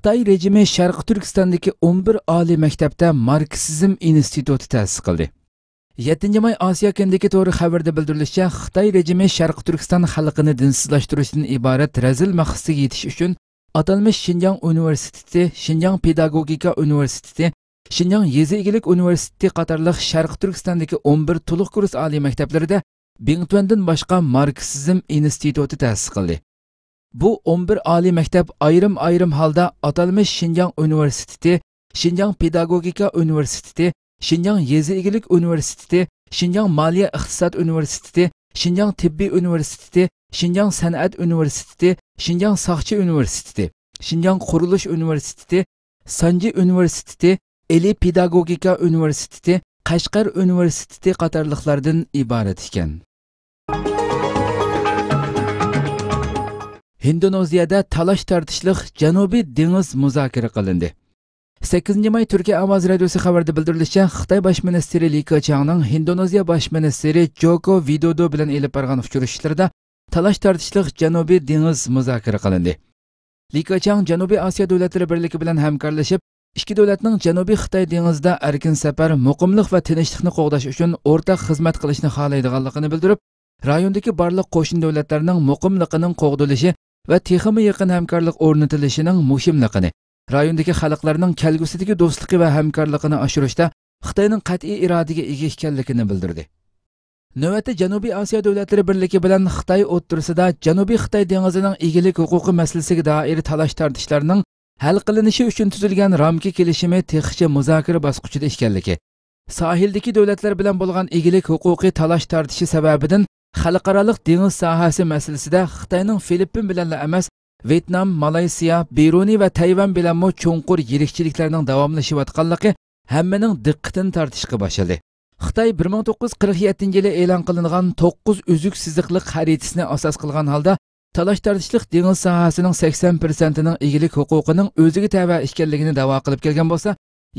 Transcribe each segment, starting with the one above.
Xitoy rejimi Sharq Turkistondagi 11 oliy maktabda Marksizm instituti ta'sis qildi. 7 may Osiyo kundagi to'g'ri xabarda bildirilishicha, Xitoy rejimi Sharq Turkiston xalqini dinsizlashtirishdan iborat razil maqsadiga yetish uchun atalmış Şinjan Universiteti, Şinjan Pedagogika Universiteti, Şinjan Yezi Egilik Universiteti qatarlıq Sharq Turkistondagi 11 to'liq kurs oliy maktablarida Bingtuandan boshqa Marksizm instituti ta'sis qildi. Bu 11 oliy maktab ayrim holda atalmış Şinjan Universiteti, Şinjan Pedagogika Universiteti, Şinjan Yezi Egilik Universiteti, Şinjan Maliye İqtisad Universiteti, Şinjan Tibbi Universiteti, Şinjan San'at Universiteti, Şinjan Saqchi Universiteti, Şinjan Quruluş Universiteti, Sanji Universiteti, Eli Pedagogika Universiteti, Qashqar Universiteti qatarlıqlardan ibaret ekan. Indoneziyada talash-tartishliq Janubiy dengiz muzokara qilindi. 8 may Türkiye Ovoz radiosi xabarida bildirilishicha, Xitoy bosh ministri Li Keqiangning Indoneziya bosh ministri Joko Widodo bilan elib borgan uchrashuvlarda talash-tartishliq Janubiy dengiz muzokara qilindi. Li Keqiang Janubiy Osiyo davlatlari birligi bilan hamkorlashib, ikki davlatning Janubiy Xitoy dengizida erkin safar, muqimlik va tinchlikni qo'g'dash uchun o'rtaq xizmat qilishni xohlaydiganligini bildirib, rayondagi barliq qo'shni davlatlarning muqimligining qo'g'dilishi va texmi yaqin hamkorlik o'rnatilishining muhimligini, rayondagi xalqlarning kelgusidagi do'stligi va hamkorligini oshirishda Xitoyning qat'iy irodaga ega ekanligini bildirdi. Navbatda Janubiy Osiyo davlatlari birligi bilan Xitoy o'rtasida Janubiy Xitoy dengizining egilik huquqi masalasiga doir talash-tartishlarning hal qilinishi uchun tuzilgan ramki kelishimi texnicha muzokara bosqichida ekanligi, sohildagi davlatlar bilan bo'lgan egilik huquqi talash-tartishi sababidan xalqaroliq dengiz sohasi masalasida Xitoyning Filippin bilan emas, Vyetnam, Malayziya, Bruney va Tayvan bilan cho'nqur yirikchiliklarning davomlashayotganligi hammaning diqqatini tortishga boshladi. Xitoy 1947-yili e'lon qilingan 9 uzuk siziqliq xaritasini asos qilgan holda talash-tartishliq dengiz sohasining 80%ning egilik huquqining o'ziga tava ekanligini da'vo qilib kelgan bo'lsa,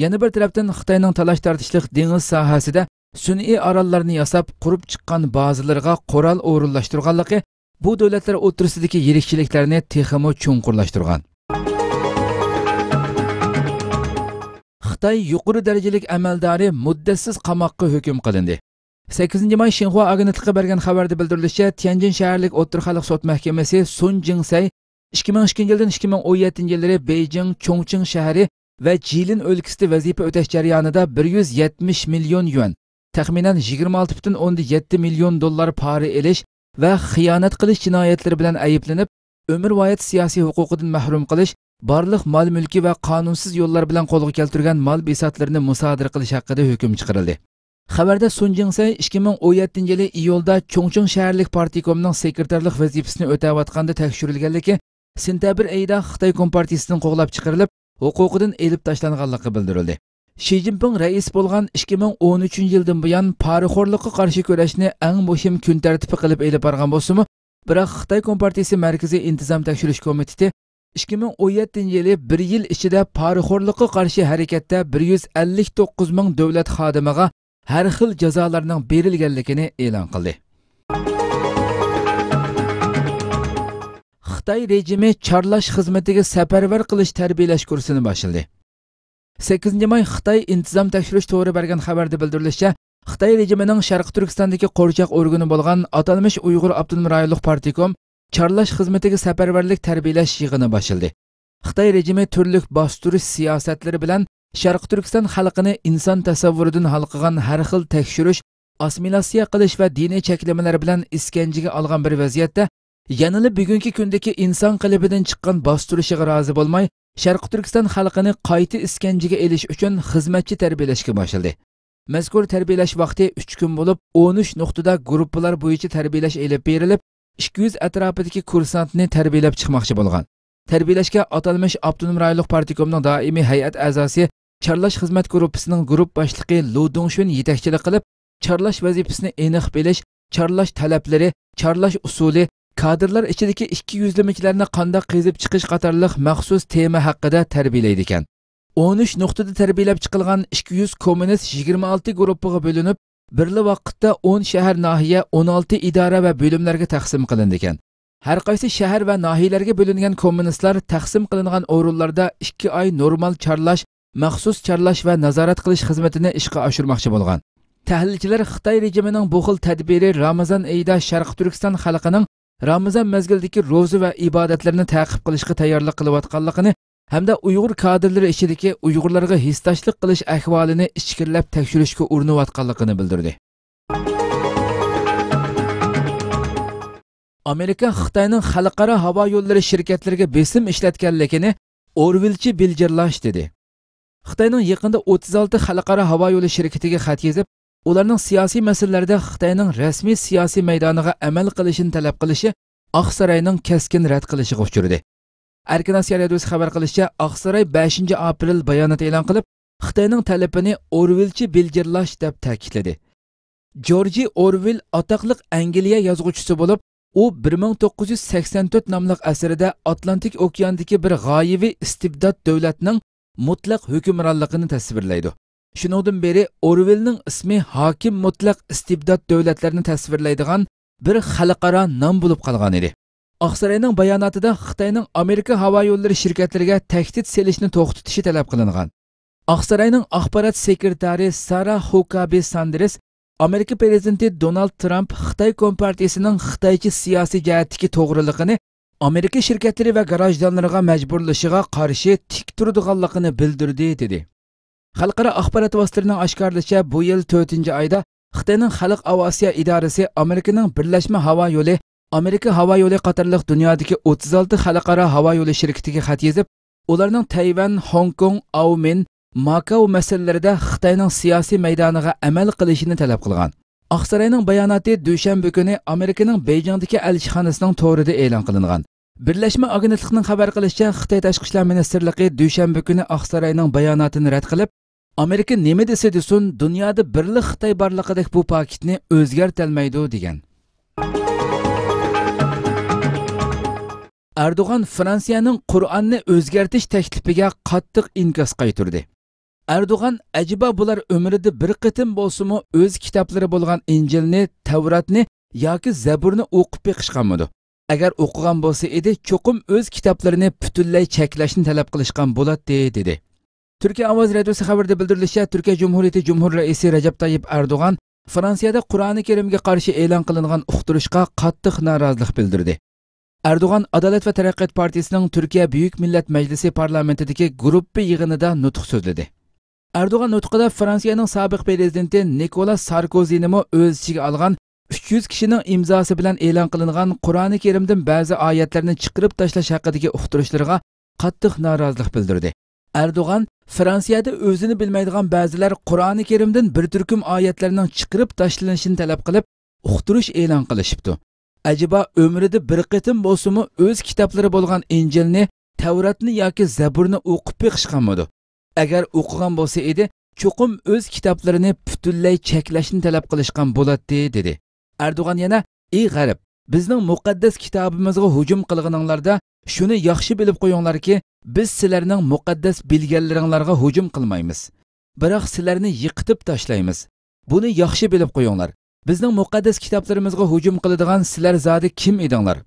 yana bir tarafdan Xitoyning talash-tartishliq dengiz sohasida sun'iy orollarni yasab qurib chiqqan bazalarga qoral o'rinlashtirganligi bu davlatlar o'rtasidagi yirikchiliklarni texmo cho'nqurlashtirgan. Xitoy yuqori darajalik amaldori muddatsiz qamoqqa hukm qilindi. 8 may Xinhua agentligiga bergan xabarda bildirilishicha, Tianjin shaharlik o'rta xalq sud mahkamasi Sun Jingsay 2002-yildan 2017-yillari Beijing, Chongqing shahri va Jilin o'lkasida vazifa o'tash jarayonida 170 million yuan, taxminan 26,7 million dollar pora elish va xiyonat qilish jinoyatlari bilan ayblanib, umrvoyat siyosiy huquqidan mahrum qilish, barliq mol-mulki va qonunsiz yo'llar bilan qo'lga keltirilgan mol besatlarini musodara qilish haqida hukm chiqarildi. Xabarda Sun Jingsay 2017-yili iyulda Chongqing shaharlik partikomning sekretarlik vazifasini o'tayotganda tekshirilganligi, sentabr oyida Xitoy kompartiyasidan qo'g'lab chiqarilib, huquqidan elib tashlanganligi bildirildi. Xi Jinping rais bo'lgan 2013-yildan buyon poraxo'rlikqa qarshi kurashni eng muhim kun tartibi qilib elib borgan bo'lsa-mu, biroq Xitoy kompartiyasi Markaziy intizom tekshirish komiteti 2017-yili 1 yil ichida poraxo'rlikqa qarshi harakatda 159 ming davlat xodimiga har xil jazolarning berilganligini e'lon qildi. Xitoy rejimi chorlash xizmatiga safarbar qilish tarbiyalash kursini boshladi. 8 may Xitoy intizom tekshirish to'g'ri bergan xabarda bildirilishicha, Xitoy rejimining Sharq Turkistondagi qo'rchoq organi bo'lgan atalmış Uyg'ur Abdunum rayonlik partikom chorlash xizmatiga safarbarlik tarbiyalash yig'ini boshladi. Xitoy rejimi turli bostirish siyosatlari bilan Sharq Turkiston xalqini inson tasavvuridan halqagan har xil tekshirish, assimilyatsiya qilish va diniy cheklamalar bilan iskanjiga olgan bir vaziyatda, yanada bugungi kundagi inson qalbidan chiqqan bostirishiga rozi bo'lmay, Sharq Turkiston xalqini qayta iskanjiga elish uchun xizmatchi tarbiyalashga boshladi. Mazkur tarbiyalash vaqti 3 kun bo'lib, 13 nuqtada guruhlar bo'yicha tarbiyalash elib berilib, 200 atrofidagi kursantni tarbiyalab chiqmoqchi bo'lgan. Tarbiyalashga atalmış Abdunum rayonlik partikomning doimiy hay'at a'zosi Chorlash xizmat guruhining guruh boshlig'i Lu Dongshun yetakchilik qilib, chorlash vazifasini aniq bilish, chorlash talablari, chorlash usuli, kadrlar ichidagi 200 limiklarni qanday qezib chiqish qatorliq maxsus tema haqida tarbiyalaydi ekan. 13 nuqtada tarbiyalab chiqilgan 200 kommunist 26 guruhga bo'linib, birli vaqtda 10 shahar nahiya, 16 idora va bo'limlarga taqsim qilindi ekan. Har qaysi shahar va nahiyalarga bo'lingan kommunistlar taqsim qilingan o'rinlarda 2 oy normal charlash, maxsus charlash va nazorat qilish xizmatini ishga oshirmoqchi bo'lgan. Tahlilchilar Xitoy rejimining bu xil tadbiri Ramazon oyida Sharq Turkiston xalqining Ramazon mezgilidagi ro'za va ibodatlarni ta'qib qilishga tayyorlik qilayotganligini hamda Uyg'ur kadrlari ichidagi Uyg'urlarga hissdoshlik qilish ahvolini ichkirlab tekshirishga urinayotganligini bildirdi. Amerika Xitoyning xalqaro havo yo'llari shirkatlariga besim ishlatganligini Orwellchi bildirlash dedi. Xitoyning yaqinda 36 xalqaro havo yo'li shirkatiga xat yozib, ularning siyosiy masalalarda Xitoyning rasmiy siyosiy maydoniga amal qilishini talab qilishi Oqsaroyning keskin rad qilishiga uchradi. Erkin Osiyo radiosi xabar qilishicha, Oqsaroy 5-aprel bayonot e'lon qilib, Xitoyning talabini Orwellchi bildirlash deb ta'kidladi. George Orwell atoqli Angliya yozuvchisi bo'lib, u 1984 nomli asarida Atlantik okeanidagi bir g'oyiviy istibdod davlatining mutlaq hukmronligini tasvirlaydi. Shuningdan beri Orwellning ismi hokim mutlaq istibdod davlatlarini tasvirlaydigan bir xalqaro nom bo'lib qolgan edi. Oqsaroyning bayonotida Xitoyning Amerika havo yo'llari shirkatlariga tahdid selishni to'xtatishi talab qilingan. Oqsaroyning axborot sekretari Sara Huckabee Sanders Amerika prezidenti Donald Trump Xitoy Kompartiyasining Xitoycha siyosiy jihatdagi to'g'riligini Amerika shirkatlari va garajdanlariga majburlashiga qarshi tik turadiganligini bildirdi dedi. Xalqaro axborot vositalarining oshkorlashicha, bu yil 4-oyda Xitoyning Xalq aviatsiya idorasi Amerikaning Birlashma havo yo'li, Amerika havo yo'li qatorliq dunyodagi 36 xalqaro havo yo'li shirkatiga xat yozib, ularning Tayvan, Hong Kong, Aumen, Makao masalalarida Xitoyning siyosiy maydoniga amal qilishini talab qilgan. Oqsaroyning bayonoti dushanba kuni Amerikaning Beyjingdagi elchixonasining to'rida e'lon qilingan. Birlashma agentlikning xabar qilishicha, Xitoy Tashqi ishlar ministrligi dushanba kuni Oqsaroyning bayonotini rad qilib, Amerika nima desa desin, dunyoda birlik Xitoy borligidek bu paketni o'zgartirmaydi degan. Erdo'g'an Fransiyaning Qur'onni o'zgartirish taklifiga qattiq inkos qaytardi. Erdo'g'an ajiba bular umrida bir qitim bo'lsa-mu o'z kitoblari bo'lgan Injilni, Tavratni yoki Zaburni o'qib beqishganmidi? Agar o'qigan bo'lsa edi, cho'qim o'z kitoblarini butunlay cheklashni talab qilishgan bo'ladi dedi. Turkiya ovoz radiosi xabarida bildirilishicha, Turkiya Cumhuriyeti Cumhur raisi Recep Tayyip Erdo'g'an Fransiyada Qur'oni Karimga qarshi e'lon qilingan uqtirishga qattiq norozilik bildirdi. Erdo'g'an Adolat va taraqqiyot partiyasining Turkiya Buyuk Millat Majlisi parlamentidagi gruppa yig'inida nutq so'zladi. Erdo'g'an nutqida Fransiyaning sobiq prezidenti Nikolas Sarkozyni o'z ichiga olgan 300 kishining imzosi bilan e'lon qilingan Qur'oni Karimdan ba'zi oyatlarni chiqarib tashlash haqidagi uqtirishlarga qattiq norozilik bildirdi. Erdo'g'an Fransiyada o'zini bilmaydigan ba'zilar Qur'oni Karimdan bir turkum oyatlarning chiqarib tashlanishini talab qilib, uqtirish e'lon qilishibdi. Ajiba umrida bir qitim bo'lsa-mu o'z kitoblari bo'lgan Injilni, Tavratni yoki Zaburni o'qib beqishganmidi? Agar o'qigan bo'lsa edi, cho'qim o'z kitoblarini butunlay cheklashni talab qilishgan bo'ladi dedi. Erdo'g'an yana, "Ey g'arb, bizning muqaddas kitobimizga hujum qilganinglarda shuni yaxshi bilib qo'yinglarki, biz sizlarning muqaddas bilganlaringlarga hujum qilmaymiz. Biroq sizlarni yiqitib tashlaymiz. Buni yaxshi bilib qo'yinglar. Bizning muqaddas kitoblarimizga hujum qiladigan sizlar zodi kim edinglar?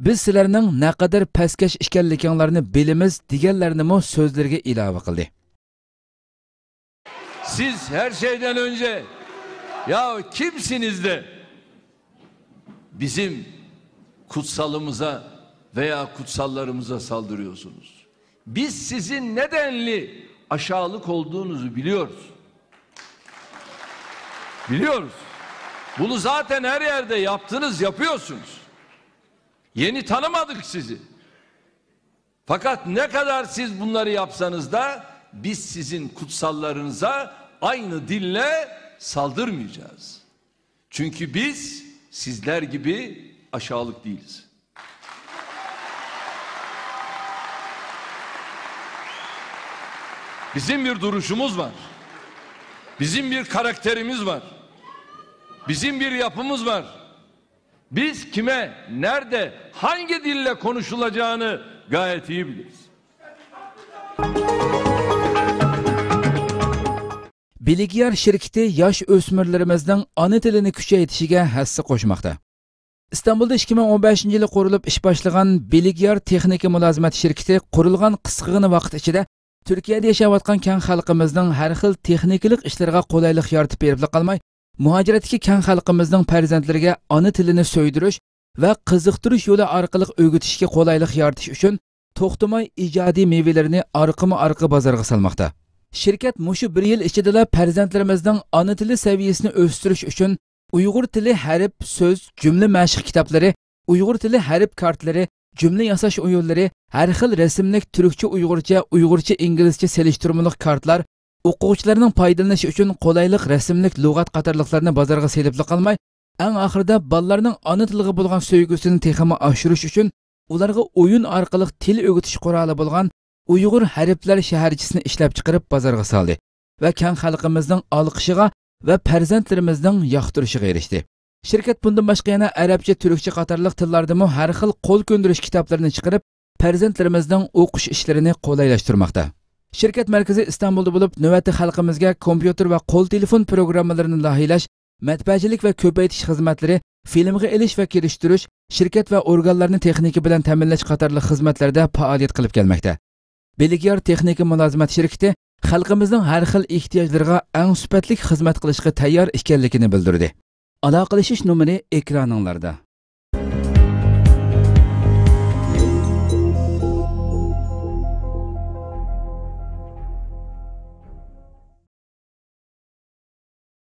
Biz sizlarning naqadar pastkash ekanliginglarni bilamiz" deganlarini so'zlariga ilova qildi. Siz her şeyden önce ya kimsiniz de bizim kutsalımıza veya kutsallarımıza saldırıyorsunuz? Biz sizin nedenli aşağılık olduğunuzu biliyoruz. Biliyoruz. Bunu zaten her yerde yaptınız, yapıyorsunuz. Yeni tanımadık sizi. Fakat ne kadar siz bunları yapsanız da biz sizin kutsallarınıza aynı dille saldırmayacağız. Çünkü biz sizler gibi aşağılık değiliz. Bizim bir duruşumuz var. Bizim bir karakterimiz var. Bizim bir yapımız var. Biz kime, nerede, hangi dille konuşulacağını gayet iyi biliriz. Bilgiyer şirketi yosh o'smirlarimizning ona tilini kuchaytirishiga hassa qo'shmoqda. İstanbulda 2015-yili qurilib ish boshlagan Beligyar Texnika mulozimati shirkati qurilgan qisqagina vaqt ichida Turkiyada yashayotgan keng xalqimizning har xil texnikalik ishlarga qulaylik yaratib berib qolmay, muhojiratdagi keng xalqimizning farzandlariga ona tilini so'ydirish va qiziqtirish yo'li orqali o'rgatishga qulaylik yaratish uchun to'xtamay ijodiy mevalarini orqama-orqa bozorga salmoqda. Shirkat mushu 1 yil ichida farzandlarimizning ona tili saviyasini o'stirish uchun Uyg'ur tili harf, so'z, jumla mashq kitoblari, Uyg'ur tili harf kartlari, jumla yasash o'yinlari, har xil rasmlik turkcha, uyg'urcha, uyg'urcha, inglizcha selishtirmalik kartlar, o'quvchilarning foydalanishi uchun qulaylik rasmlik lug'at qatorliqlarni bozorga selib qolmay, eng oxirida bolalarning ona tiliga bo'lgan sevgisini texama oshirish uchun ularga o'yin orqali til o'rgatish quroli bo'lgan Uyg'ur harflar shaharchisini ishlab chiqarib bozorga soldi va keng xalqimizning olqishiga va farzandlarimizning yoqtirishiga erishdi. Shirkat bundan boshqa yana arabcha, turkcha qatorliq tillardami har xil qo'l ko'ndirish kitoblarini chiqarib, farzandlarimizning o'qish ishlarini qulaylashtirmoqda. Shirkat markazi Istanbulda bo'lib, navbatda xalqimizga kompyuter va qo'l telefon programmalarini loyihalash, matbaachilik va ko'paytirish xizmatlari, filmga elish va kelishtirish, shirkat va organlarni texnika bilan ta'minlash qatorliq xizmatlarda faoliyat qilib kelmoqda. Beligyar Texnika mulozimati shirkati xalqimizning har xil ehtiyojlariga eng sifatli xizmat qilishga tayyor ekanligini bildirdi. Aloqalashish nomeri ekraninglarda.